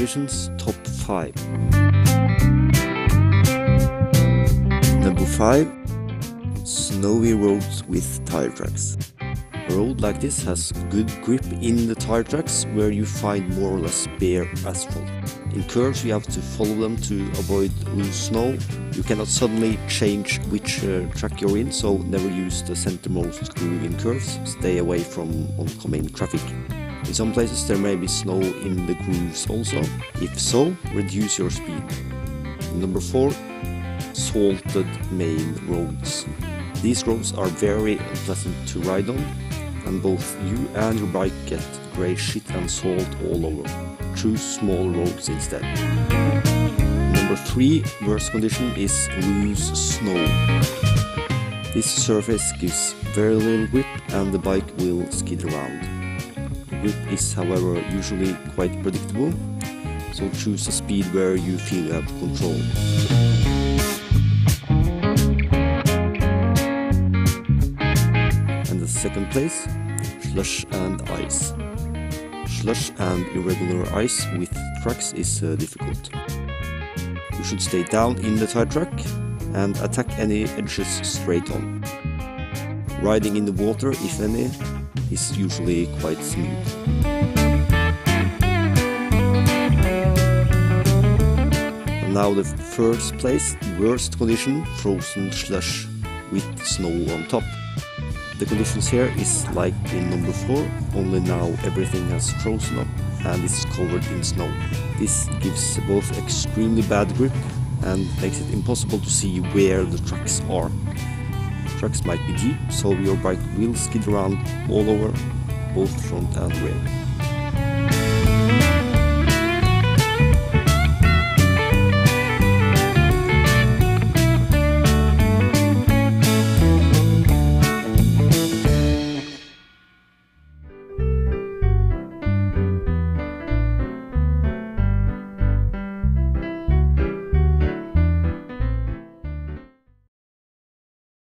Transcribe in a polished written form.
conditions, top 5. Number 5. Snowy roads with tire tracks. A road like this has good grip in the tire tracks, where you find more or less bare asphalt. In curves you have to follow them to avoid loose snow. You cannot suddenly change which track you're in, so never use the centermost groove in curves. Stay away from oncoming traffic. In some places there may be snow in the grooves also. If so, reduce your speed. Number 4. Salted main roads. These roads are very unpleasant to ride on, and both you and your bike get grey shit and salt all over. Choose small roads instead. Number 3 worst condition is loose snow. This surface gives very little grip and the bike will skid around. The grip is, however, usually quite predictable, so choose a speed where you feel you have control. And the second place, slush and ice. Slush and irregular ice with tracks is difficult. You should stay down in the tire track and attack any edges straight on. Riding in the water, if any, is usually quite smooth. And now the first place, worst condition, frozen slush with snow on top. The conditions here is like in number 4, only now everything has frozen up and is covered in snow. This gives both extremely bad grip and makes it impossible to see where the tracks are. Tracks might be deep, so your bike will skid around all over, both front and rear.